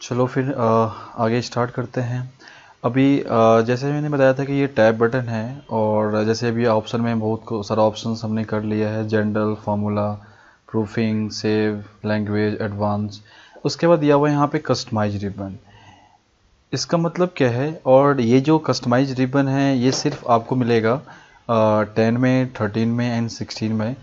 चलो फिर आगे स्टार्ट करते हैं। अभी जैसे मैंने बताया था कि ये टैब बटन है, और जैसे अभी ऑप्शन में बहुत सारा ऑप्शन हमने कर लिया है, general, formula, proofing, save, language, advance. उसके बाद दिया हुआ है यहाँ पे कस्टमाइज रिबन। इसका मतलब क्या है? और ये जो कस्टमाइज रिबन है ये सिर्फ आपको मिलेगा 10 में, 13 में एंड 16 में।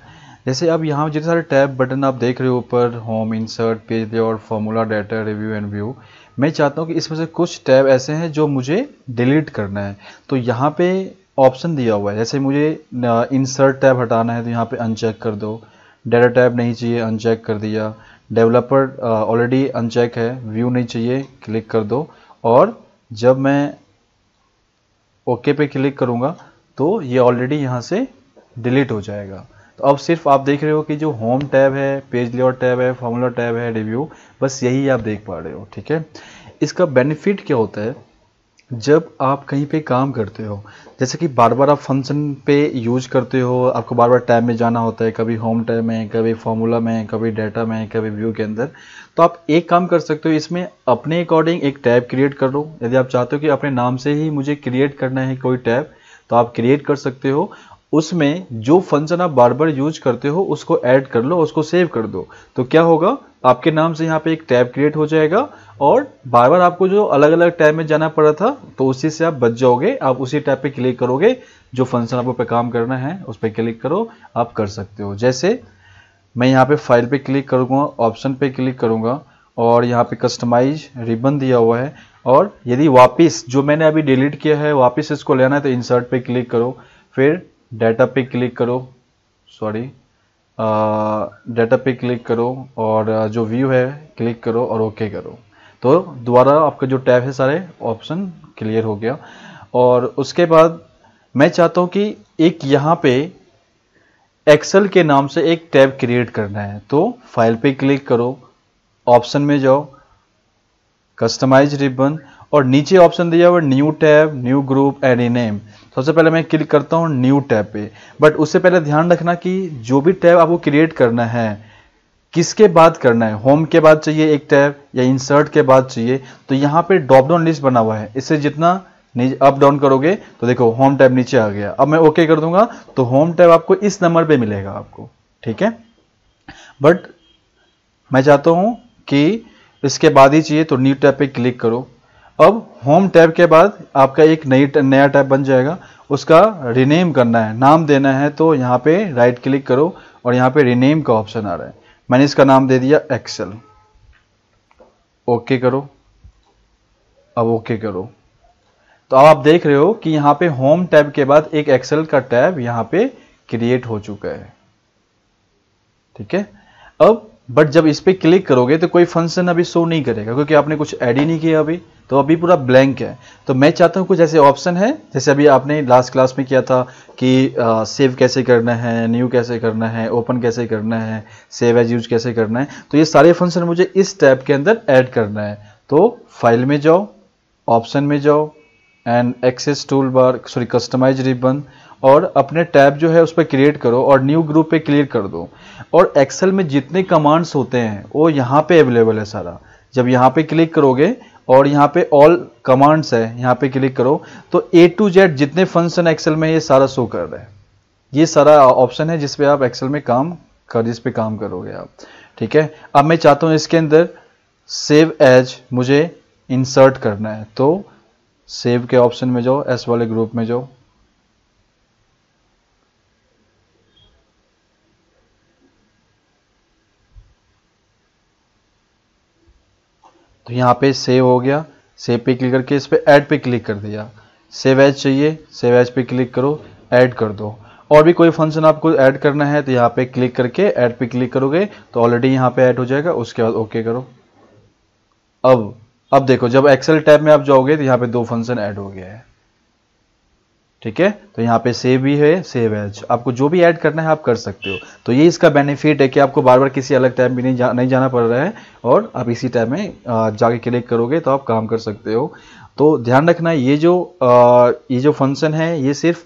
जैसे अब यहाँ जितने सारे टैब बटन आप देख रहे हो ऊपर, home, insert, page layout, formula, data, review and view, मैं चाहता हूँ कि इसमें से कुछ टैब ऐसे हैं जो मुझे डिलीट करना है। तो यहाँ पे ऑप्शन दिया हुआ है, जैसे मुझे इंसर्ट टैब हटाना है तो यहाँ पे अनचेक कर दो, डाटा टैब नहीं चाहिए, अनचेक कर दिया, डेवलपर ऑलरेडी अनचेक है, व्यू नहीं चाहिए, क्लिक कर दो। और जब मैं ओके पे क्लिक करूँगा तो ये ऑलरेडी यहाँ से डिलीट हो जाएगा। तो अब सिर्फ आप देख रहे हो कि जो होम टैब है, पेज लेआउट टैब है, फार्मूला टैब है, रिव्यू, बस यही आप देख पा रहे हो। ठीक है, इसका बेनिफिट क्या होता है? जब आप कहीं पे काम करते हो, जैसे कि बार बार आप फंक्शन पे यूज करते हो, आपको बार बार टैब में जाना होता है, कभी होम टैब में, कभी फार्मूला में, कभी डाटा में, कभी व्यू के अंदर, तो आप एक काम कर सकते हो, इसमें अपने अकॉर्डिंग एक टैब क्रिएट कर लो। यदि आप चाहते हो कि अपने नाम से ही मुझे क्रिएट करना है कोई टैब, तो आप क्रिएट कर सकते हो। उसमें जो फंक्शन आप बार बार यूज करते हो उसको ऐड कर लो, उसको सेव कर दो। तो क्या होगा, आपके नाम से यहाँ पे एक टैब क्रिएट हो जाएगा, और बार बार आपको जो अलग अलग टैब में जाना पड़ा था तो उसी से आप बच जाओगे। आप उसी टैब पे क्लिक करोगे, जो फंक्शन आपको पे काम करना है उस पर क्लिक करो, आप कर सकते हो। जैसे मैं यहाँ पे फाइल पे क्लिक करूँगा, ऑप्शन पे क्लिक करूँगा, और यहाँ पे कस्टमाइज रिबन दिया हुआ है। और यदि वापस जो मैंने अभी डिलीट किया है वापस इसको लेना है तो इंसर्ट पे क्लिक करो, फिर डाटा पे क्लिक करो, सॉरी डाटा पे क्लिक करो, और जो व्यू है क्लिक करो और ओके करो। तो दोबारा आपका जो टैब है सारे ऑप्शन क्लियर हो गया। और उसके बाद मैं चाहता हूँ कि एक यहाँ पे एक्सेल के नाम से एक टैब क्रिएट करना है, तो फाइल पे क्लिक करो, ऑप्शन में जाओ, कस्टमाइज रिबन, और नीचे ऑप्शन दिया हुआ new tab, new group and rename. सबसे पहले मैं क्लिक करता हूँ न्यू टैब पे। बट उससे पहले ध्यान रखना कि जो भी टैब आपको क्रिएट करना है किसके बाद करना है, होम के बाद चाहिए एक टैब या इंसर्ट के बाद चाहिए। तो यहाँ पे ड्रॉप डाउन लिस्ट बना हुआ है, इससे जितना अप डाउन करोगे तो देखो होम टैब नीचे आ गया। अब मैं ओके कर दूंगा तो होम टैब आपको इस नंबर पे मिलेगा आपको। ठीक है, बट मैं चाहता हूं कि इसके बाद ही चाहिए तो न्यू टैब पे क्लिक करो। अब होम टैब के बाद आपका एक नया टैब बन जाएगा, उसका रीनेम करना है, नाम देना है, तो यहाँ पे राइट क्लिक करो और यहाँ पे रीनेम का ऑप्शन आ रहा है, मैंने इसका नाम दे दिया एक्सेल। ओके करो, अब ओके करो। तो अब आप देख रहे हो कि यहाँ पे होम टैब के बाद एक एक्सेल का टैब यहाँ पे क्रिएट हो चुका है। ठीक है, अब बट जब इस पे क्लिक करोगे तो कोई फंक्शन अभी शो नहीं करेगा, क्योंकि आपने कुछ ऐड ही नहीं किया अभी, तो अभी पूरा ब्लैंक है। तो मैं चाहता हूँ कुछ ऐसे ऑप्शन है, जैसे अभी आपने लास्ट क्लास में किया था कि सेव कैसे करना है, न्यू कैसे करना है, ओपन कैसे करना है, सेव एज यूज कैसे करना है। तो ये सारे फंक्शन मुझे इस टैब के अंदर ऐड करना है। तो फाइल में जाओ, ऑप्शन में जाओ, and access tool bar, sorry customize ribbon, और अपने टैब जो है उस पर क्रिएट करो और न्यू ग्रुप पे क्लिक कर दो। और एक्सेल में जितने कमांड्स होते हैं वो यहाँ पे अवेलेबल है सारा। जब यहाँ पे क्लिक करोगे और यहाँ पे ऑल कमांड्स है, यहाँ पे क्लिक करो तो A to Z जितने फंक्शन एक्सेल में ये सारा शो कर रहा है। ये सारा ऑप्शन है जिसपे आप एक्सेल में जिस पे काम करोगे आप। ठीक है, अब मैं चाहता हूँ इसके अंदर सेव एज मुझे इंसर्ट करना है, तो सेव के ऑप्शन में जाओ, एस वाले ग्रुप में जाओ, तो यहाँ पे सेव हो गया। सेव पे क्लिक करके इस पे ऐड पे क्लिक कर दिया। सेव एज चाहिए, सेव एज पे क्लिक करो, ऐड कर दो। और भी कोई फंक्शन आपको ऐड करना है तो यहाँ पे क्लिक करके ऐड पे क्लिक करोगे तो ऑलरेडी यहाँ पे ऐड हो जाएगा। उसके बाद ओके करो। अब देखो जब एक्सेल टैब में आप जाओगे तो यहाँ पे दो फंक्शन ऐड हो गया है। ठीक है, तो यहाँ पे सेव भी है, सेव एज, आपको जो भी ऐड करना है आप कर सकते हो। तो ये इसका बेनिफिट है कि आपको बार बार किसी अलग टैब में नहीं जाना पड़ रहा है, और आप इसी टैब में जाके क्लिक करोगे तो आप काम कर सकते हो। तो ध्यान रखना ये जो फंक्शन है ये सिर्फ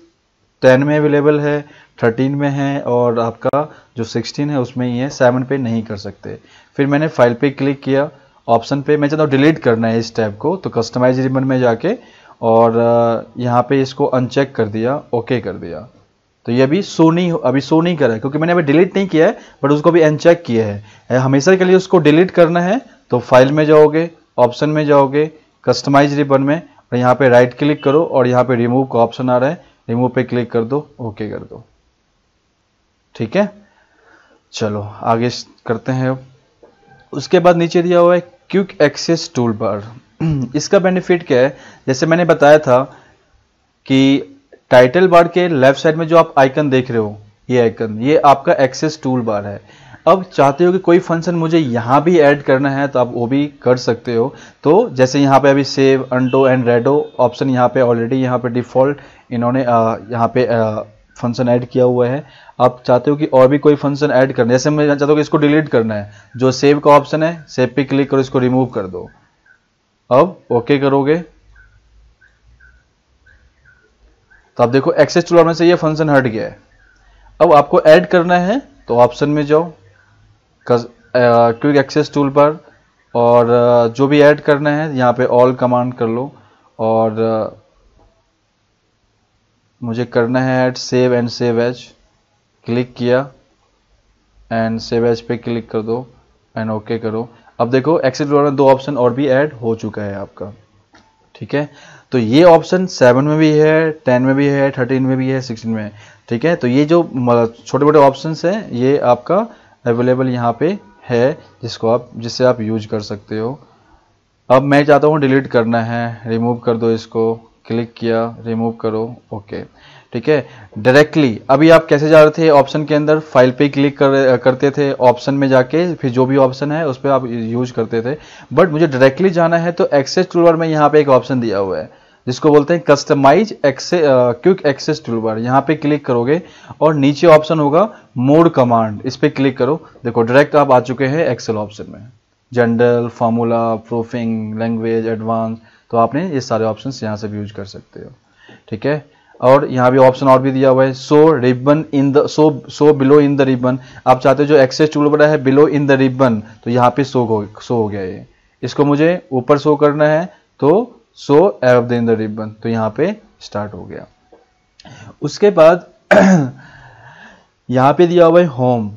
10 में अवेलेबल है, 13 में है, और आपका जो 16 है उसमें ही है, 7 पे नहीं कर सकते। फिर मैंने फाइल पे क्लिक किया, ऑप्शन पे मैं चाहता हूँ डिलीट करना है इस टैब को, तो कस्टमाइज रिबन में जाके और यहाँ पे इसको अनचेक कर दिया, ओके कर दिया। तो ये अभी शो नहीं कर रहा है क्योंकि मैंने अभी डिलीट नहीं किया है, बट उसको भी अनचेक किया है। हमेशा के लिए उसको डिलीट करना है तो फाइल में जाओगे, ऑप्शन में जाओगे, कस्टमाइज रिबन में, और यहाँ पे राइट क्लिक करो और यहाँ पे रिमूव का ऑप्शन आ रहा है, रिमूव पे क्लिक कर दो, ओके कर दो। ठीक है, चलो आगे करते हैं। उसके बाद नीचे दिया हुआ है क्विक एक्सेस टूल बार। इसका बेनिफिट क्या है, जैसे मैंने बताया था कि टाइटल बार के लेफ्ट साइड में जो आप आइकन देख रहे हो, ये आइकन, ये आपका एक्सेस टूल बार है। अब चाहते हो कि कोई फंक्शन मुझे यहाँ भी ऐड करना है तो आप वो भी कर सकते हो। तो जैसे यहाँ पे अभी save, undo and redo option यहाँ पे ऑलरेडी यहाँ पे डिफ़ॉल्ट इन्होंने यहाँ पे फंक्शन ऐड किया हुआ है। आप चाहते हो कि और भी कोई फंक्शन ऐड करना है, जैसे मैं चाहता हूँ कि इसको डिलीट करना है, जो सेव का ऑप्शन है, सेव पे क्लिक करो, इसको रिमूव कर दो। अब ओके करोगे तो आप देखो एक्सेस टूल बार में से ये फंक्शन हट गया है। अब आपको ऐड करना है तो ऑप्शन में जाओ, क्विक एक्सेस टूल बार, और जो भी ऐड करना है यहाँ पे ऑल कमांड कर लो, और मुझे करना है add save and save as, click किया एंड सेव एज पे क्लिक कर दो एंड ओके करो। अब देखो एक्सेस टूल बार में 2 ऑप्शन और भी ऐड हो चुका है आपका। ठीक है, तो ये ऑप्शन 7 में भी है, 10 में भी है, 13 में भी है, 16 में है। ठीक है, तो ये जो छोटे मोटे ऑप्शंस हैं ये आपका अवेलेबल यहाँ पे है, जिससे आप यूज कर सकते हो। अब मैं चाहता हूँ डिलीट करना है, रिमूव कर दो इसको, क्लिक किया, रिमूव करो, ओके। ठीक है, डायरेक्टली अभी आप कैसे जा रहे थे ऑप्शन के अंदर, फाइल पे क्लिक करते थे, ऑप्शन में जाके फिर जो भी ऑप्शन है उस पर आप यूज करते थे, बट मुझे डायरेक्टली जाना है तो एक्सेस टूलबार में यहाँ पे एक ऑप्शन दिया हुआ है जिसको बोलते हैं कस्टमाइज क्विक एक्सेस टूलबार। यहाँ पे क्लिक करोगे और नीचे ऑप्शन होगा मोड कमांड, इस पे क्लिक करो। देखो डायरेक्ट आप आ चुके हैं एक्सेल ऑप्शन में, general, formula, proofing, language, advance, तो आपने ये सारे ऑप्शंस यहाँ से भी यूज कर सकते हो। ठीक है, और यहाँ भी ऑप्शन और भी दिया हुआ है, so ribbon in the so below in the ribbon. आप चाहते हो जो एक्सेस टूलबार है बिलो इन द रिबन, तो यहाँ पे शो हो गया ये। इसको मुझे ऊपर शो करना है तो शो एब द इन द रिबन, तो यहाँ पे स्टार्ट हो गया। उसके बाद यहाँ पे दिया हुआ है होम।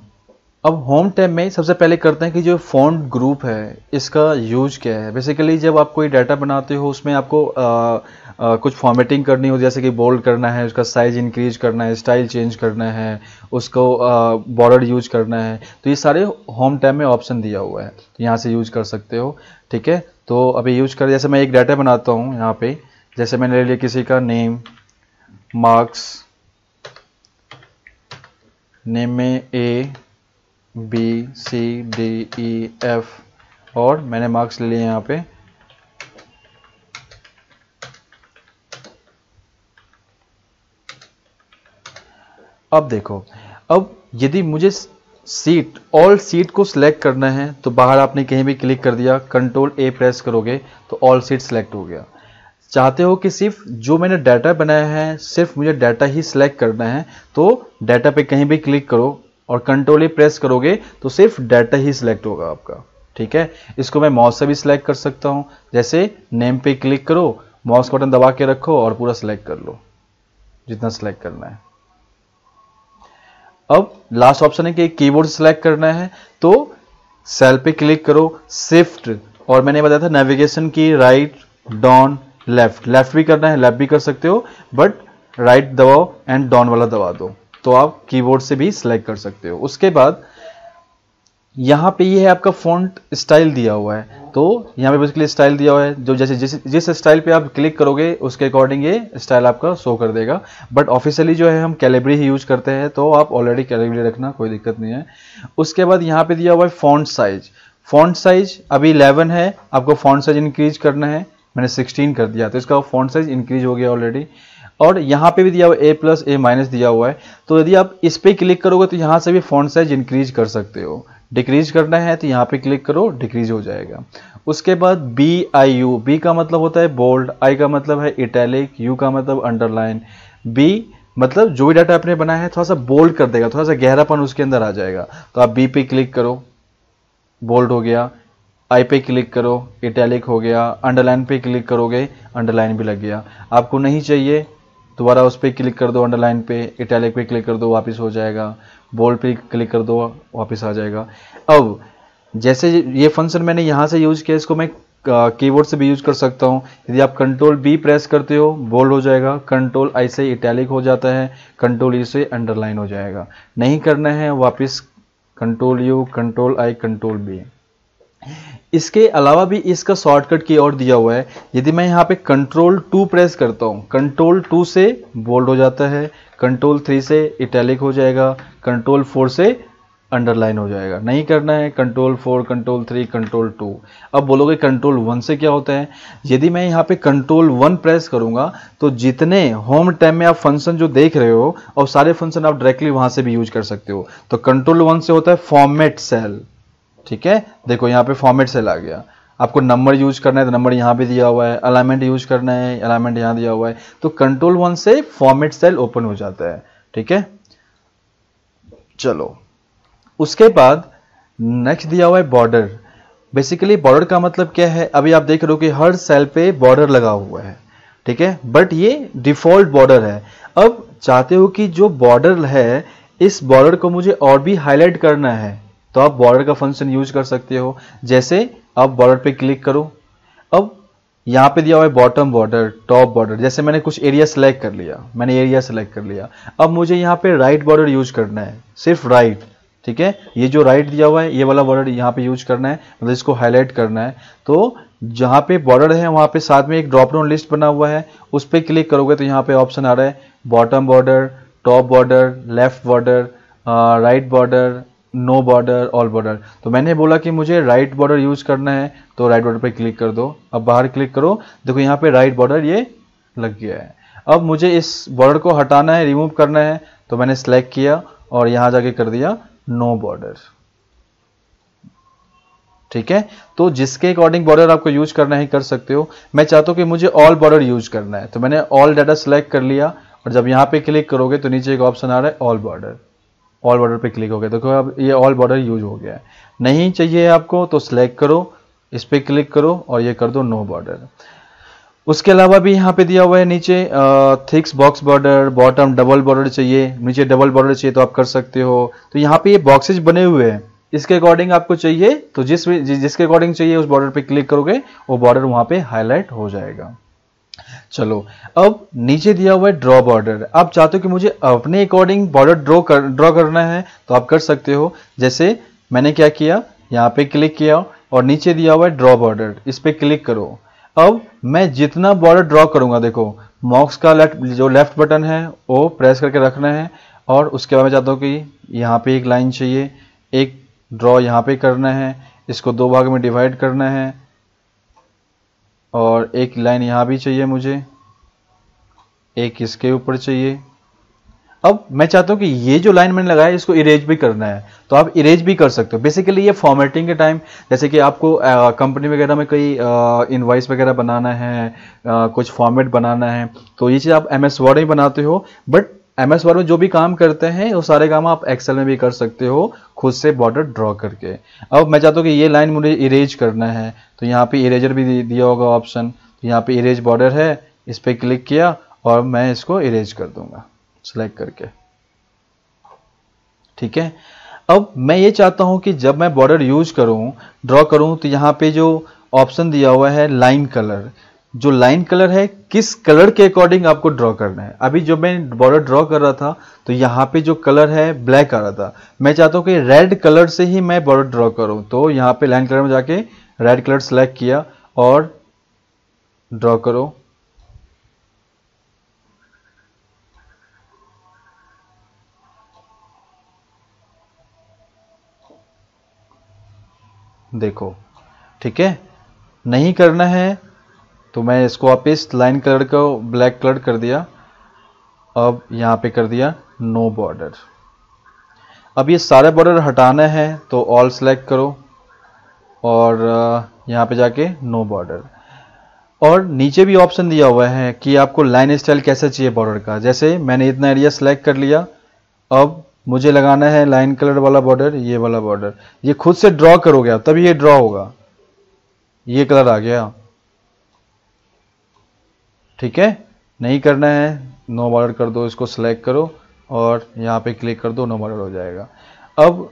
अब होम टैब में सबसे पहले करते हैं कि जो फॉन्ट ग्रुप है इसका यूज क्या है। बेसिकली जब आप कोई डाटा बनाते हो उसमें आपको कुछ फॉर्मेटिंग करनी हो, जैसे कि बोल्ड करना है, उसका साइज इंक्रीज करना है, स्टाइल चेंज करना है, उसको बॉर्डर यूज करना है, तो ये सारे होम टैब में ऑप्शन दिया हुआ है, तो यहाँ से यूज कर सकते हो। ठीक है, तो अभी यूज कर, जैसे मैं एक डाटा बनाता हूँ यहाँ पे, जैसे मैंने ले लिया किसी का नेम, मार्क्स, नेम में A B C D E F, और मैंने मार्क्स ले लिए यहाँ पे। अब देखो, अब यदि मुझे सीट, ऑल सीट को सिलेक्ट करना है तो बाहर आपने कहीं भी क्लिक कर दिया, कंट्रोल A प्रेस करोगे तो ऑल सीट सिलेक्ट हो गया। चाहते हो कि सिर्फ जो मैंने डाटा बनाया है सिर्फ मुझे डाटा ही सिलेक्ट करना है, तो डाटा पे कहीं भी क्लिक करो और कंट्रोल A प्रेस करोगे तो सिर्फ डाटा ही सिलेक्ट होगा आपका। ठीक है, इसको मैं माउस से भी सिलेक्ट कर सकता हूँ, जैसे नेम पे क्लिक करो, माउस का बटन दबा के रखो और पूरा सिलेक्ट कर लो जितना सिलेक्ट करना है। अब लास्ट ऑप्शन है कि कीबोर्ड सेलेक्ट करना है, तो सेल पे क्लिक करो, शिफ्ट, और मैंने बताया था नेविगेशन की राइट, डाउन, लेफ्ट, लेफ्ट भी करना है, लेफ्ट भी कर सकते हो, बट राइट दबाओ एंड डाउन वाला दबा दो, तो आप कीबोर्ड से भी सिलेक्ट कर सकते हो। उसके बाद यहाँ पे ये है आपका फॉन्ट स्टाइल दिया हुआ है, तो यहाँ पे बेसिकली स्टाइल दिया हुआ है, जो जैसे जिस स्टाइल पे आप क्लिक करोगे उसके अकॉर्डिंग ये स्टाइल आपका शो कर देगा। बट ऑफिशियली जो है हम कैलिब्री ही यूज करते हैं, तो आप ऑलरेडी कैलिब्री रखना, कोई दिक्कत नहीं है। उसके बाद यहाँ पे दिया हुआ है फॉन्ट साइज। फॉन्ट साइज अभी 11 है, आपको फॉन्ट साइज इंक्रीज करना है, मैंने 16 कर दिया, तो इसका फॉन्ट साइज इंक्रीज हो गया ऑलरेडी। और यहाँ पे भी दिया हुआ है A+ A- दिया हुआ है, तो यदि आप इस पे क्लिक करोगे तो यहाँ से भी फॉन्ट साइज इंक्रीज कर सकते हो। डिक्रीज करना है तो यहाँ पे क्लिक करो, डिक्रीज हो जाएगा। उसके बाद BIU, B का मतलब होता है बोल्ड, I का मतलब है इटैलिक, U का मतलब अंडरलाइन, B मतलब जो भी डाटा आपने बनाया है थोड़ा सा बोल्ड कर देगा, थोड़ा सा गहरापन उसके अंदर आ जाएगा, तो आप B पे क्लिक करो, बोल्ड हो गया। आई पे क्लिक करो, इटैलिक हो गया, अंडरलाइन पे क्लिक करोगे, अंडरलाइन भी लग गया। आपको नहीं चाहिए, दोबारा उस पर क्लिक कर दो, अंडरलाइन पे, इटैलिक पे क्लिक कर दो, वापस हो जाएगा, बोल्ड पे क्लिक कर दो, वापस आ जाएगा। अब जैसे ये फंक्शन मैंने यहाँ से यूज़ किया, इसको मैं कीबोर्ड से भी यूज कर सकता हूँ। यदि आप कंट्रोल बी प्रेस करते हो बोल्ड हो जाएगा, कंट्रोल आई से इटैलिक हो जाता है, कंट्रोल ई से अंडरलाइन हो जाएगा। नहीं करना है वापस control U, control I, control B. इसके अलावा भी इसका शॉर्टकट की और दिया हुआ है। यदि मैं यहाँ पे कंट्रोल 2 प्रेस करता हूँ, कंट्रोल 2 से बोल्ड हो जाता है, कंट्रोल 3 से इटैलिक हो जाएगा, कंट्रोल 4 से अंडरलाइन हो जाएगा। नहीं करना है कंट्रोल 4, कंट्रोल 3, कंट्रोल 2। अब बोलोगे कंट्रोल 1 से क्या होता है? यदि मैं यहाँ पे कंट्रोल 1 प्रेस करूंगा तो जितने होम टैब में आप फंक्शन जो देख रहे हो और सारे फंक्शन आप डायरेक्टली वहां से भी यूज कर सकते हो। तो कंट्रोल 1 से होता है फॉर्मेट सेल, ठीक है, देखो यहाँ पे फॉर्मेट सेल आ गया। आपको नंबर यूज करना है तो नंबर यहाँ पे दिया हुआ है, अलाइनमेंट यूज करना है, अलाइनमेंट यहाँ दिया हुआ है। तो कंट्रोल 1 से फॉर्मेट सेल ओपन हो जाता है, ठीक है। चलो उसके बाद नेक्स्ट दिया हुआ है बॉर्डर। बेसिकली बॉर्डर का मतलब क्या है? अभी आप देख रहे हो कि हर सेल पे बॉर्डर लगा हुआ है, ठीक है, बट ये डिफॉल्ट बॉर्डर है। अब चाहते हो कि जो बॉर्डर है इस बॉर्डर को मुझे और भी हाईलाइट करना है, तो आप बॉर्डर का फंक्शन यूज कर सकते हो। जैसे आप बॉर्डर पे क्लिक करो, अब यहाँ पे दिया हुआ है बॉटम बॉर्डर, टॉप बॉर्डर। जैसे मैंने कुछ एरिया सेलेक्ट कर लिया, मैंने एरिया सेलेक्ट कर लिया, अब मुझे यहाँ पे राइट बॉर्डर यूज करना है, सिर्फ राइट, ठीक है। ये जो राइट दिया हुआ है ये वाला बॉर्डर यहाँ पे यूज करना है, मतलब इसको हाईलाइट करना है। तो जहाँ पे बॉर्डर है वहाँ पे साथ में एक ड्रॉप डाउन लिस्ट बना हुआ है, उस पर क्लिक करोगे तो यहाँ पे ऑप्शन आ रहा है bottom border, top border, left border, right border, no border, all border. तो मैंने बोला कि मुझे राइट बॉर्डर यूज करना है, तो राइट बॉर्डर पे क्लिक कर दो। अब बाहर क्लिक करो, देखो यहाँ पे राइट बॉर्डर ये लग गया है। अब मुझे इस बॉर्डर को हटाना है, रिमूव करना है, तो मैंने सेलेक्ट किया और यहाँ जाके कर दिया नो बॉर्डर, ठीक है। तो जिसके अकॉर्डिंग बॉर्डर आपको यूज करना है कर सकते हो। मैं चाहता हूँ कि मुझे ऑल बॉर्डर यूज करना है, तो मैंने ऑल डाटा सेलेक्ट कर लिया और जब यहाँ पे क्लिक करोगे तो नीचे एक ऑप्शन आ रहा है ऑल बॉर्डर। ऑल बॉर्डर पे क्लिक हो गया, देखो अब ये ऑल बॉर्डर यूज हो गया है। नहीं चाहिए आपको तो सिलेक्ट करो, इस पे क्लिक करो और ये कर दो नो बॉर्डर। उसके अलावा भी यहाँ पे दिया हुआ है नीचे thicks box border, bottom double border चाहिए, नीचे डबल बॉर्डर चाहिए तो आप कर सकते हो। तो यहाँ पे ये बॉक्सेज बने हुए हैं, इसके अकॉर्डिंग आपको चाहिए तो जिसके अकॉर्डिंग चाहिए उस बॉर्डर पे क्लिक करोगे वो बॉर्डर वहां पे हाईलाइट हो जाएगा। चलो अब नीचे दिया हुआ है ड्रॉ बॉर्डर। आप चाहते हो कि मुझे अपने अकॉर्डिंग बॉर्डर ड्रॉ करना है तो आप कर सकते हो। जैसे मैंने क्या किया, यहाँ पे क्लिक किया और नीचे दिया हुआ है ड्रॉ बॉर्डर, इस पे क्लिक करो। अब मैं जितना बॉर्डर ड्रॉ करूंगा, देखो माउस का जो लेफ्ट बटन है वो प्रेस करके रखना है और उसके बाद मैं चाहता हूँ कि यहाँ पे एक लाइन चाहिए, एक ड्रॉ यहाँ पे करना है, इसको 2 भाग में डिवाइड करना है और एक लाइन यहाँ भी चाहिए मुझे, एक इसके ऊपर चाहिए। अब मैं चाहता हूँ कि ये जो लाइन मैंने लगाया इसको इरेज भी करना है, तो आप इरेज भी कर सकते हो। बेसिकली ये फॉर्मेटिंग के टाइम, जैसे कि आपको कंपनी वगैरह में कोई इनवॉइस वगैरह बनाना है, कुछ फॉर्मेट बनाना है, तो ये चीज़ आप MS वर्ड में बनाते हो। बट MS वर्ड में जो भी काम करते हैं वो सारे काम आप एक्सेल में भी कर सकते हो खुद से बॉर्डर ड्रॉ करके। अब मैं चाहता हूँ कि ये लाइन मुझे इरेज करना है, तो यहाँ पे इरेजर भी दिया होगा ऑप्शन, तो यहाँ पे इरेज बॉर्डर है, इस पर क्लिक किया और मैं इसको इरेज कर दूंगा सेलेक्ट करके, ठीक है। अब मैं ये चाहता हूं कि जब मैं बॉर्डर यूज करूं, ड्रॉ करूं, तो यहाँ पे जो ऑप्शन दिया हुआ है लाइन कलर, जो लाइन कलर है किस कलर के अकॉर्डिंग आपको ड्रॉ करना है। अभी जब मैं बॉर्डर ड्रॉ कर रहा था तो यहाँ पे जो कलर है ब्लैक आ रहा था, मैं चाहता हूँ कि रेड कलर से ही मैं बॉर्डर ड्रॉ करूं, तो यहाँ पे लाइन कलर में जाके रेड कलर सेलेक्ट किया और ड्रॉ करो। देखो ठीक है, नहीं करना है तो मैं इसको वापस लाइन कलर को ब्लैक कलर कर दिया, अब यहाँ पे कर दिया नो बॉर्डर। अब ये सारे बॉर्डर हटाना है तो ऑल सेलेक्ट करो और यहाँ पे जाके नो बॉर्डर। और नीचे भी ऑप्शन दिया हुआ है कि आपको लाइन स्टाइल कैसे चाहिए बॉर्डर का। जैसे मैंने इतना एरिया सेलेक्ट कर लिया, अब मुझे लगाना है लाइन कलर वाला बॉर्डर, ये वाला बॉर्डर। ये खुद से ड्रॉ करोगे आप तभी ये ड्रॉ होगा, ये कलर आ गया, ठीक है। नहीं करना है, नो बॉर्डर कर दो, इसको सिलेक्ट करो और यहाँ पे क्लिक कर दो, नो बॉर्डर हो जाएगा। अब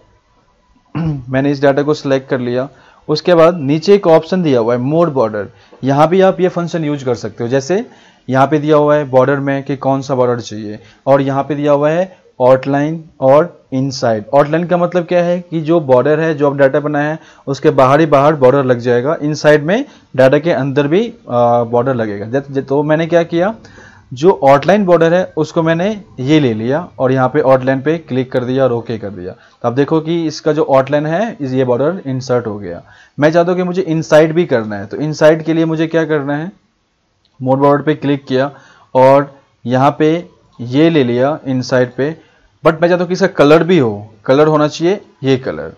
मैंने इस डाटा को सिलेक्ट कर लिया। उसके बाद नीचे एक ऑप्शन दिया हुआ है मोड बॉर्डर, यहाँ भी आप ये फंक्शन यूज कर सकते हो। जैसे यहाँ पे दिया हुआ है बॉर्डर में कि कौन सा बॉर्डर चाहिए, और यहाँ पे दिया हुआ है आउटलाइन और इनसाइड। आउटलाइन का मतलब क्या है कि जो बॉर्डर है, जो आप डाटा बनाया है उसके बाहर ही बाहर बॉर्डर लग जाएगा, इनसाइड में डाटा के अंदर भी बॉर्डर लगेगा। तो मैंने क्या किया, जो आउटलाइन बॉर्डर है उसको मैंने ये ले लिया और यहाँ पे आउटलाइन पे क्लिक कर दिया और ओके कर दिया। तो आप देखो कि इसका जो आउटलाइन है ये बॉर्डर इंसर्ट हो गया। मैं चाहता हूँ कि मुझे इनसाइड भी करना है, तो इनसाइड के लिए मुझे क्या करना है, मोड बॉर्डर पे क्लिक किया और यहाँ पे ये ले लिया इनसाइड पे। बट मैं चाहता हूँ कि इसका कलर भी हो, कलर होना चाहिए ये कलर,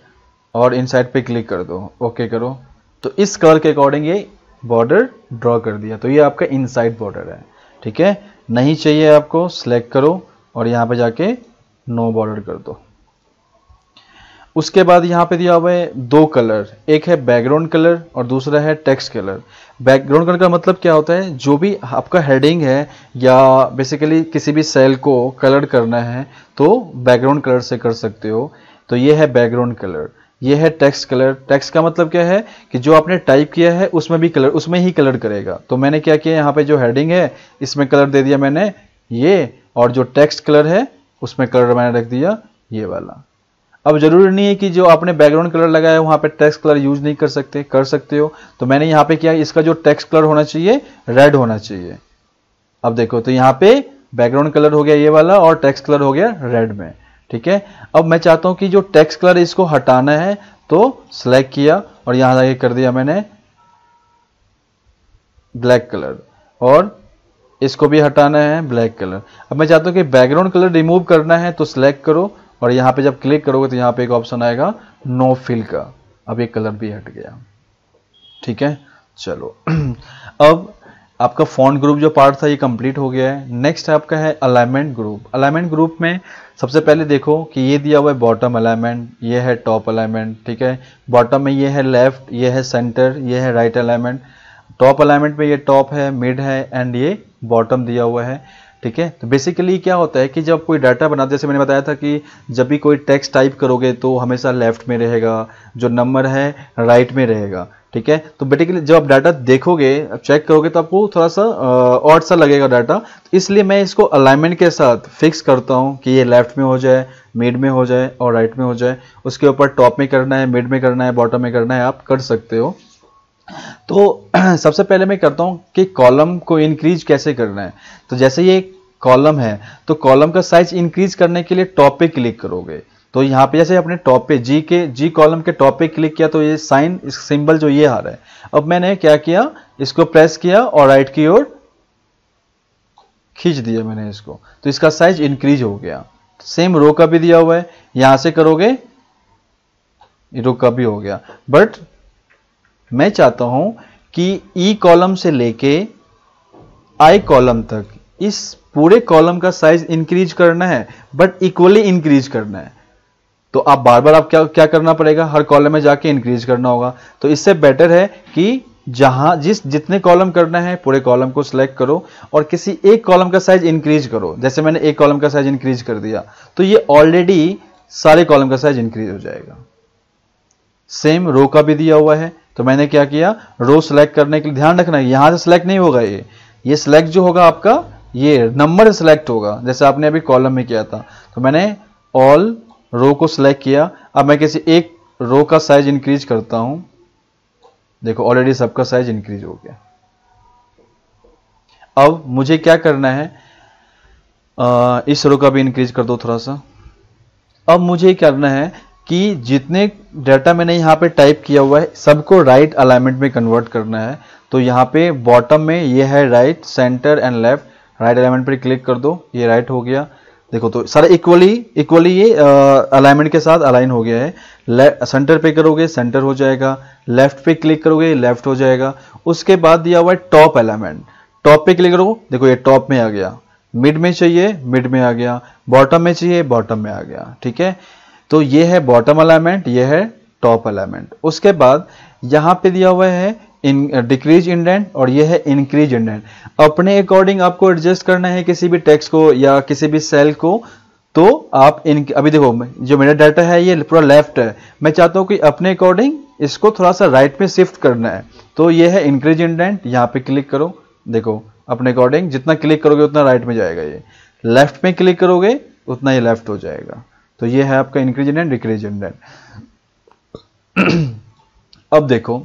और इनसाइड पे क्लिक कर दो, ओके करो। तो इस कलर के अकॉर्डिंग ये बॉर्डर ड्रॉ कर दिया। तो ये आपका इनसाइड बॉर्डर है, ठीक है। नहीं चाहिए आपको, सिलेक्ट करो और यहाँ पे जाके नो बॉर्डर कर दो। उसके बाद यहाँ पे दिया हुआ है दो कलर, एक है बैकग्राउंड कलर और दूसरा है टेक्स्ट कलर। बैकग्राउंड कलर का मतलब क्या होता है, जो भी आपका हेडिंग है या बेसिकली किसी भी सेल को कलर करना है तो बैकग्राउंड कलर से कर सकते हो। तो ये है बैकग्राउंड कलर। ये है टेक्स्ट कलर। टेक्स्ट का मतलब क्या है कि जो आपने टाइप किया है उसमें भी कलर, उसमें ही कलर करेगा। तो मैंने क्या किया, यहाँ पे जो हेडिंग है इसमें कलर दे दिया मैंने ये, और जो टेक्स्ट कलर है उसमें कलर मैंने रख दिया ये वाला। अब जरूरी नहीं है कि जो आपने बैकग्राउंड कलर लगाया है वहां पे टेक्स्ट कलर यूज नहीं कर सकते, कर सकते हो। तो मैंने यहाँ पे क्या, इसका जो टेक्स्ट कलर होना चाहिए रेड होना चाहिए। अब देखो तो यहाँ पे बैकग्राउंड कलर हो गया ये वाला और टेक्स्ट कलर हो गया रेड में, ठीक है। अब मैं चाहता हूं कि जो टेक्स्ट कलर इसको हटाना है, तो सिलेक्ट किया और यहां जाके कर दिया मैंने ब्लैक कलर, और इसको भी हटाना है ब्लैक कलर। अब मैं चाहता हूं कि बैकग्राउंड कलर रिमूव करना है, तो सिलेक्ट करो और यहां पे जब क्लिक करोगे तो यहां पे एक ऑप्शन आएगा नो फिल का। अब ये कलर भी हट गया, ठीक है। चलो अब आपका फॉन्ट ग्रुप जो पार्ट था ये कंप्लीट हो गया है। नेक्स्ट आपका है अलाइनमेंट ग्रुप। अलाइनमेंट ग्रुप में सबसे पहले देखो कि ये दिया हुआ है बॉटम अलाइनमेंट, ये है टॉप अलाइनमेंट, ठीक है। बॉटम में ये है लेफ्ट, ये है सेंटर, ये है राइट अलाइनमेंट। टॉप अलाइनमेंट में ये टॉप है, मिड है एंड ये बॉटम दिया हुआ है, ठीक है। तो बेसिकली क्या होता है कि जब कोई डाटा बनाते, जैसे मैंने बताया था कि जब भी कोई टेक्स्ट टाइप करोगे तो हमेशा लेफ्ट में रहेगा, जो नंबर है राइट में रहेगा, ठीक है। तो बेसिकली जब आप डाटा देखोगे, चेक करोगे तो आपको थोड़ा सा ऑड सा लगेगा डाटा। इसलिए मैं इसको अलाइनमेंट के साथ फिक्स करता हूँ कि ये लेफ्ट में हो जाए, मिड में हो जाए और राइट में हो जाए। उसके ऊपर टॉप में करना है, मिड में करना है, बॉटम में करना है, आप कर सकते हो। तो सबसे पहले मैं करता हूं कि कॉलम को इंक्रीज कैसे करना है। तो जैसे ये कॉलम है तो कॉलम का साइज इंक्रीज करने के लिए टॉप पे क्लिक करोगे। तो यहाँ पे जैसे अपने टॉप पे जी कॉलम के टॉप पे क्लिक किया तो ये साइन सिंबल जो ये आ रहा है। अब मैंने क्या किया, इसको प्रेस किया और राइट की ओर खींच दिया मैंने इसको, तो इसका साइज इंक्रीज हो गया। सेम रो का भी दिया हुआ है, यहां से करोगे रो का भी हो गया। बट मैं चाहता हूं कि ई कॉलम से लेके आई कॉलम तक इस पूरे कॉलम का साइज इंक्रीज करना है, बट इक्वली इंक्रीज करना है। तो आप बार बार आप क्या करना पड़ेगा, हर कॉलम में जाके इंक्रीज करना होगा। तो इससे बेटर है कि जहां जितने कॉलम करना है पूरे कॉलम को सिलेक्ट करो और किसी एक कॉलम का साइज इंक्रीज करो। जैसे मैंने एक कॉलम का साइज इंक्रीज कर दिया तो ये ऑलरेडी सारे कॉलम का साइज इंक्रीज हो जाएगा। सेम रो का भी दिया हुआ है, तो मैंने क्या किया, रो सिलेक्ट करने के लिए ध्यान रखना है यहां से सिलेक्ट नहीं होगा, ये सिलेक्ट जो होगा आपका ये नंबर सिलेक्ट होगा, जैसे आपने अभी कॉलम में किया था। तो मैंने ऑल रो को सिलेक्ट किया। अब मैं किसी एक रो का साइज इंक्रीज करता हूं, देखो ऑलरेडी सबका साइज इंक्रीज हो गया। अब मुझे क्या करना है, इस रो का भी इंक्रीज कर दो थोड़ा सा। अब मुझे करना है कि जितने डाटा मैंने यहाँ पे टाइप किया हुआ है सबको राइट अलाइनमेंट में कन्वर्ट करना है। तो यहाँ पे बॉटम में ये है right, centre and left, right alignment पर क्लिक कर दो, ये राइट हो गया। देखो तो सारा इक्वली ये अलाइनमेंट के साथ अलाइन हो गया है। सेंटर पे करोगे सेंटर हो जाएगा, लेफ्ट पे क्लिक करोगे लेफ्ट हो जाएगा। उसके बाद दिया हुआ है टॉप अलाइनमेंट, टॉप पे क्लिक करो, देखो ये टॉप में आ गया। मिड में चाहिए मिड में आ गया, बॉटम में चाहिए बॉटम में आ गया, ठीक है। तो ये है बॉटम अलाइनमेंट, ये है टॉप अलाइनमेंट। उसके बाद यहां पे दिया हुआ है डिक्रीज इंडेंट और ये है इंक्रीज इंडेंट। अपने अकॉर्डिंग आपको एडजस्ट करना है किसी भी टेक्स्ट को या किसी भी सेल को। तो आप अभी देखो जो मेरा डाटा है ये पूरा लेफ्ट है, मैं चाहता हूं कि अपने अकॉर्डिंग इसको थोड़ा सा राइट में शिफ्ट करना है। तो ये है इंक्रीज इंडेंट, यहाँ पे क्लिक करो, देखो अपने अकॉर्डिंग जितना क्लिक करोगे उतना राइट में जाएगा, ये लेफ्ट में क्लिक करोगे उतना ये लेफ्ट हो जाएगा। तो ये है आपका इंक्रीज इंडेंट डिक्रीज इंडेंट। अब देखो,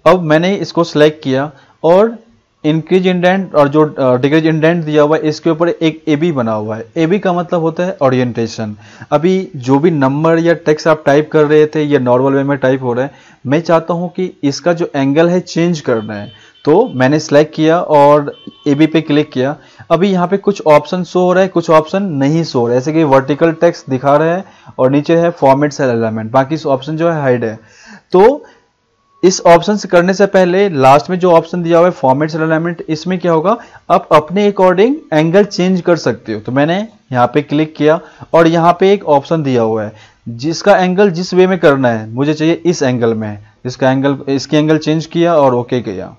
अब मैंने इसको सिलेक्ट किया और इंक्रीज इंडेंट और जो डिक्रीज इंडेंट दिया हुआ है इसके ऊपर एक ए बी बना हुआ है। ए बी का मतलब होता है ओरिएंटेशन। अभी जो भी नंबर या टेक्स्ट आप टाइप कर रहे थे या नॉर्मल वे में टाइप हो रहा है, मैं चाहता हूं कि इसका जो एंगल है चेंज करना है। तो मैंने सेलेक्ट किया और ए बी पे क्लिक किया। अभी यहाँ पे कुछ ऑप्शन शो हो रहा है, कुछ ऑप्शन नहीं शो हो रहा है, जैसे कि वर्टिकल टेक्स्ट दिखा रहा है और नीचे है फॉर्मेट सेल एलिमेंट, बाकी ऑप्शन जो है हाइड है। तो इस ऑप्शन से करने से पहले लास्ट में जो ऑप्शन दिया हुआ है फॉर्मेट सेल एलिमेंट, इसमें क्या होगा, आप अपने अकॉर्डिंग एंगल चेंज कर सकते हो। तो मैंने यहाँ पे क्लिक किया और यहाँ पे एक ऑप्शन दिया हुआ है जिसका एंगल जिस वे में करना है, मुझे चाहिए इस एंगल में, इसका एंगल, इसकी एंगल चेंज किया और ओके किया।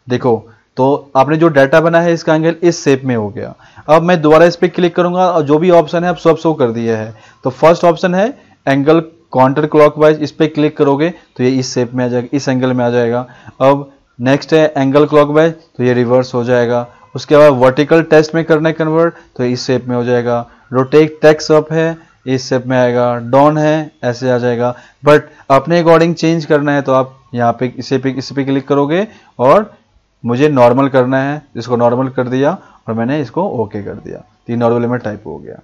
देखो तो आपने जो डाटा बना है इसका एंगल इस शेप में हो गया। अब मैं दोबारा इस पर क्लिक करूंगा और जो भी ऑप्शन है आप सब शो कर दिया है। तो फर्स्ट ऑप्शन है एंगल काउंटर क्लॉकवाइज, इस पे क्लिक करोगे तो ये इस शेप में आ जाएगा, इस एंगल में आ जाएगा। अब नेक्स्ट है एंगल क्लॉकवाइज, तो ये रिवर्स हो जाएगा। उसके बाद वर्टिकल टेक्स्ट में करना है कन्वर्ट, तो इस शेप में हो जाएगा। रोटेट टेक्स्ट अप है, इस शेप में आएगा। डाउन है, ऐसे आ जाएगा। बट अपने अकॉर्डिंग चेंज करना है तो आप यहाँ पे इस पे क्लिक करोगे और मुझे नॉर्मल करना है, इसको नॉर्मल कर दिया और मैंने इसको ओके कर दिया। तो ये नॉर्मल में टाइप हो गया,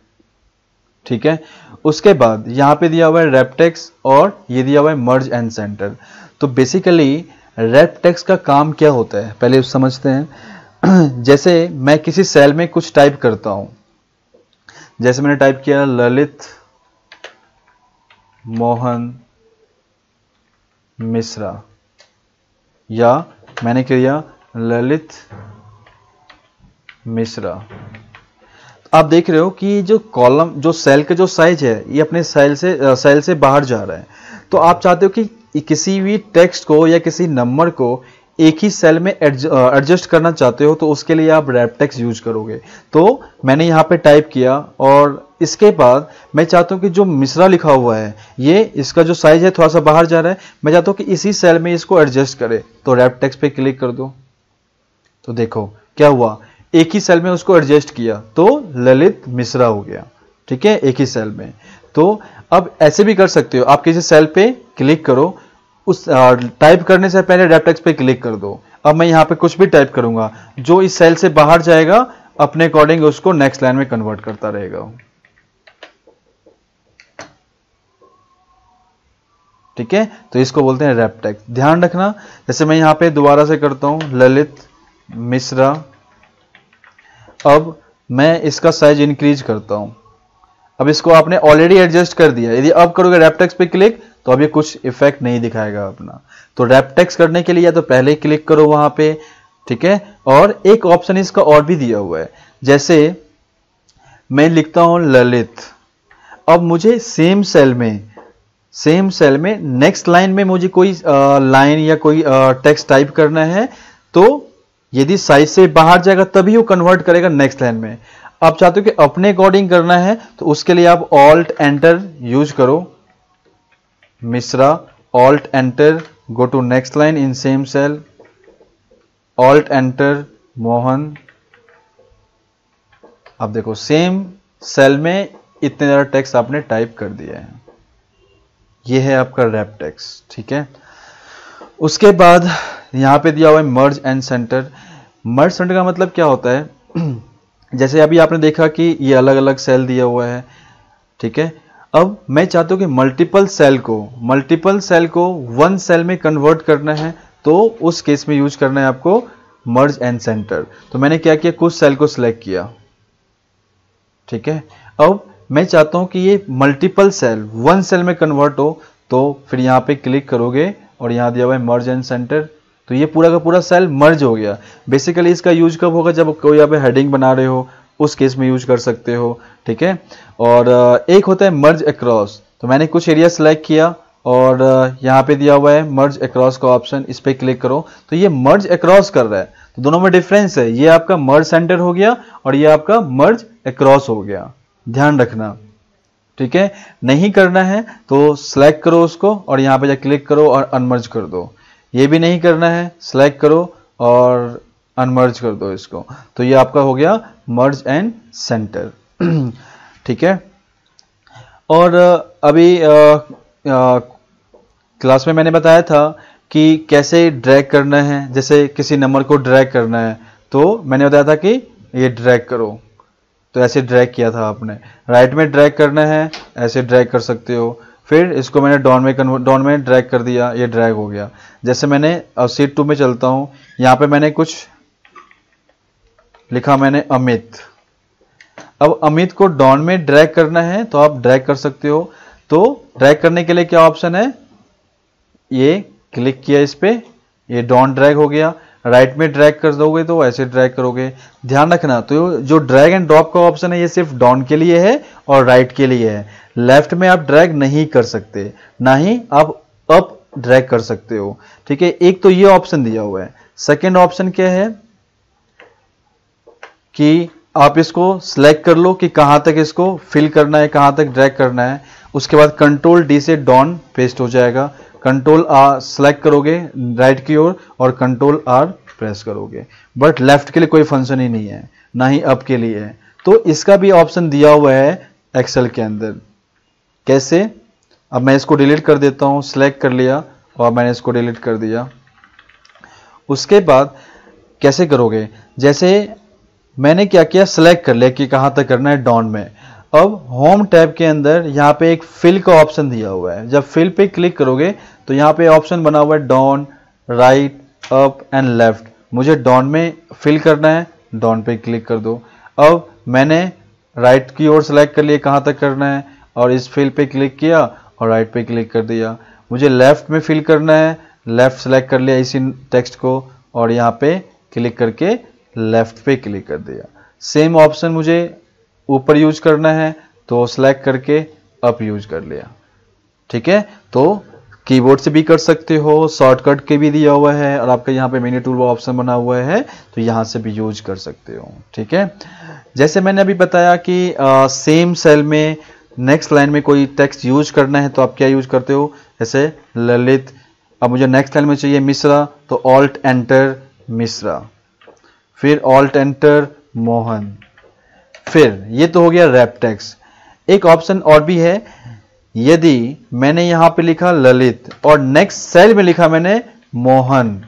ठीक है। उसके बाद यहाँ पे दिया हुआ है रैप टेक्स्ट और ये दिया हुआ है मर्ज एंड सेंटर। तो बेसिकली रैप टेक्स्ट का काम क्या होता है पहले समझते हैं। जैसे मैं किसी सेल में कुछ टाइप करता हूं, जैसे मैंने टाइप किया ललित मोहन मिश्रा, या मैंने किया ललित मिश्रा। आप देख रहे हो कि जो कॉलम, जो सेल का जो साइज है ये अपने सेल से बाहर जा रहा है। तो आप चाहते हो कि किसी भी टेक्स्ट को या किसी नंबर को एक ही सेल में एडजस्ट करना चाहते हो, तो उसके लिए आप रैप टेक्स्ट यूज करोगे। तो मैंने यहाँ पे टाइप किया और इसके बाद मैं चाहता हूँ कि जो मिश्रा लिखा हुआ है ये, इसका जो साइज है थोड़ा सा बाहर जा रहा है, मैं चाहता हूँ कि इसी सेल में इसको एडजस्ट करे। तो रैप टेक्स्ट पे क्लिक कर दो, तो देखो क्या हुआ, एक ही सेल में उसको एडजस्ट किया तो ललित मिश्रा हो गया, ठीक है, एक ही सेल में। तो अब ऐसे भी कर सकते हो, आप किसी सेल पे क्लिक करो, उस टाइप करने से पहले रैप टेक्स्ट पे क्लिक कर दो। अब मैं यहाँ पे कुछ भी टाइप करूंगा, जो इस सेल से बाहर जाएगा अपने अकॉर्डिंग उसको नेक्स्ट लाइन में कन्वर्ट करता रहेगा, ठीक है। तो इसको बोलते हैं रैप टेक्स्ट। ध्यान रखना, जैसे मैं यहाँ पे दोबारा से करता हूं ललित मिश्रा, अब मैं इसका साइज इंक्रीज करता हूं। अब इसको आपने ऑलरेडी एडजस्ट कर दिया, यदि अब करोगे रैप टेक्स्ट पे क्लिक तो अब ये कुछ इफेक्ट नहीं दिखाएगा अपना। तो रैप टेक्स्ट करने के लिए या तो पहले ही क्लिक करो वहां पे, ठीक है। और एक ऑप्शन इसका और भी दिया हुआ है, जैसे मैं लिखता हूं ललित, अब मुझे सेम सेल में नेक्स्ट लाइन में मुझे कोई लाइन या कोई टेक्स्ट टाइप करना है, तो यदि साइज से बाहर जाएगा तभी वो कन्वर्ट करेगा नेक्स्ट लाइन में। आप चाहते हो कि अपने अकॉर्डिंग करना है तो उसके लिए आप ऑल्ट एंटर यूज करो, Mishra, alt enter, go to next line in same cell, alt enter Mohan. अब देखो सेम सेल में इतने ज्यादा टेक्स्ट आपने टाइप कर दिया है। ये है आपका रैप टेक्स्ट, ठीक है। उसके बाद यहां पे दिया हुआ है मर्ज एंड सेंटर। मर्ज सेंटर का मतलब क्या होता है, जैसे अभी आपने देखा कि ये अलग अलग सेल दिया हुआ है, ठीक है। अब मैं चाहता हूं कि मल्टीपल सेल को वन सेल में कन्वर्ट करना है, तो उस केस में यूज करना है आपको मर्ज एंड सेंटर। तो मैंने क्या किया, कुछ सेल को सिलेक्ट किया, ठीक है। अब मैं चाहता हूं कि ये मल्टीपल सेल वन सेल में कन्वर्ट हो, तो फिर यहां पे क्लिक करोगे और यहां दिया हुआ है मर्ज एंड सेंटर, तो ये पूरा का पूरा सेल मर्ज हो गया। बेसिकली इसका यूज कब होगा, जब कोई यहाँ पे हेडिंग बना रहे हो उस केस में यूज कर सकते हो, ठीक है। और एक होता है मर्ज अक्रॉस, तो मैंने कुछ एरिया सेलेक्ट किया और यहाँ पे दिया हुआ है मर्ज अक्रॉस का ऑप्शन, इस पे क्लिक करो तो ये मर्ज अक्रॉस कर रहा है, तो दोनों में डिफरेंस है, ये आपका मर्ज सेंटर हो गया और ये आपका मर्ज अक्रॉस हो गया, ध्यान रखना, ठीक है। नहीं करना है तो सिलेक्ट करो उसको और यहाँ पे जा क्लिक करो और अनमर्ज कर दो। ये भी नहीं करना है, सिलेक्ट करो और अनमर्ज कर दो इसको, तो ये आपका हो गया मर्ज एंड सेंटर, ठीक है। और अभी क्लास में मैंने बताया था कि कैसे ड्रैग करना है, जैसे किसी नंबर को ड्रैग करना है तो मैंने बताया था कि ये ड्रैग करो, तो ऐसे ड्रैग किया था आपने। राइट में ड्रैग करना है, ऐसे ड्रैग कर सकते हो। फिर इसको मैंने डाउन में ड्रैग कर दिया, ये ड्रैग हो गया। जैसे मैंने शीट 2 में चलता हूं, यहाँ पे मैंने कुछ लिखा, मैंने अमित। अब अमित को डाउन में ड्रैग करना है तो आप ड्रैग कर सकते हो। तो ड्रैग करने के लिए क्या ऑप्शन है, ये क्लिक किया इस पे, ये डाउन ड्रैग हो गया। राइट में ड्रैग कर दोगे तो ऐसे ड्रैग करोगे, ध्यान रखना। तो जो ड्रैग एंड ड्रॉप का ऑप्शन है ये सिर्फ डाउन के लिए है और राइट के लिए है। लेफ्ट में आप ड्रैग नहीं कर सकते, ना ही आप अप ड्रैग कर सकते हो, ठीक है। एक तो ये ऑप्शन दिया हुआ है। सेकेंड ऑप्शन क्या है कि आप इसको सिलेक्ट कर लो कि कहां तक इसको फिल करना है, कहां तक ड्रैग करना है। उसके बाद कंट्रोल डी से डाउन पेस्ट हो जाएगा। कंट्रोल आर सेलेक्ट करोगे राइट की ओर और कंट्रोल आर प्रेस करोगे, बट लेफ्ट के लिए कोई फंक्शन ही नहीं है, ना ही अप के लिए है। तो इसका भी ऑप्शन दिया हुआ है एक्सेल के अंदर। कैसे, अब मैं इसको डिलीट कर देता हूं, सिलेक्ट कर लिया और मैंने इसको डिलीट कर दिया। उसके बाद कैसे करोगे, जैसे मैंने क्या किया, सिलेक्ट कर लिया कि कहां तक करना है, डाउन में। अब होम टैब के अंदर यहाँ पे एक फिल का ऑप्शन दिया हुआ है। जब फिल पे क्लिक करोगे तो यहाँ पे ऑप्शन बना हुआ है down, right, up and left. मुझे डाउन में फिल करना है, डाउन पे क्लिक कर दो। अब मैंने राइट की ओर सेलेक्ट कर लिया कहाँ तक करना है और इस फिल पे क्लिक किया और राइट पे क्लिक कर दिया। मुझे लेफ्ट में फिल करना है, लेफ्ट सेलेक्ट कर लिया इसी टेक्स्ट को और यहाँ पे क्लिक करके लेफ्ट पे क्लिक कर दिया। सेम ऑप्शन मुझे ऊपर यूज करना है तो सिलेक्ट करके अप यूज कर लिया, ठीक है। तो कीबोर्ड से भी कर सकते हो, शॉर्टकट के भी दिया हुआ है और आपका यहाँ पे मिनी टूल ऑप्शन बना हुआ है तो यहाँ से भी यूज कर सकते हो, ठीक है। जैसे मैंने अभी बताया कि सेम सेल में नेक्स्ट लाइन में कोई टेक्स्ट यूज करना है तो आप क्या यूज करते हो, जैसे ललित। अब मुझे नेक्स्ट लाइन में चाहिए मिश्रा तो ऑल्ट एंटर मिश्रा, फिर ऑल्ट एंटर मोहन। फिर ये तो हो गया रैप टेक्स्ट। एक ऑप्शन और भी है, यदि मैंने यहां पे लिखा ललित और नेक्स्ट सेल में लिखा मैंने मोहन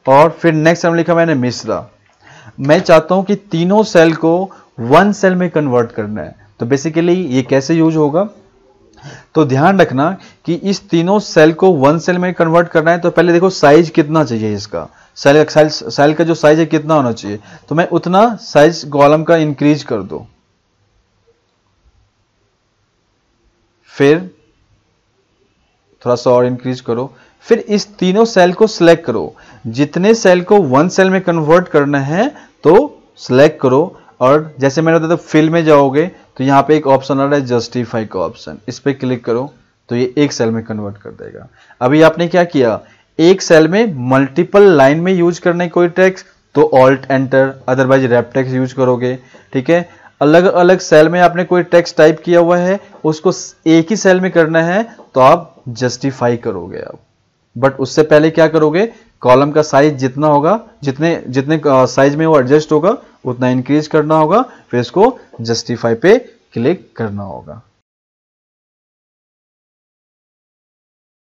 और फिर नेक्स्ट सेल में लिखा मैंने मिश्रा, मैं चाहता हूं कि तीनों सेल को वन सेल में कन्वर्ट करना है, तो बेसिकली ये कैसे यूज होगा, तो ध्यान रखना कि इस तीनों सेल को वन सेल में कन्वर्ट करना है तो पहले देखो साइज कितना चाहिए इसका, सेल का जो साइज है कितना होना चाहिए, तो मैं उतना साइज कॉलम का इंक्रीज कर दो। फिर थोड़ा सा और इंक्रीज करो, फिर इस तीनों सेल को सिलेक्ट करो। जितने सेल को वन सेल में कन्वर्ट करना है तो सिलेक्ट करो और जैसे मैंने बताया था फिल में जाओगे तो यहां पे एक ऑप्शन आ रहा है जस्टिफाई का ऑप्शन, इस पे क्लिक करो तो ये एक सेल में कन्वर्ट कर देगा। अभी आपने क्या किया, एक सेल में मल्टीपल लाइन में यूज करने कोई टेक्स्ट तो alt enter, otherwise wrap text use करोगे, ठीक है। अलग अलग सेल में आपने कोई टेक्स्ट टाइप किया हुआ है उसको एक ही सेल में करना है तो आप जस्टिफाई करोगे आप, बट उससे पहले क्या करोगे, कॉलम का साइज जितना होगा, जितने साइज में वो एडजस्ट होगा उतना इंक्रीज करना होगा, फिर इसको जस्टिफाई पे क्लिक करना होगा।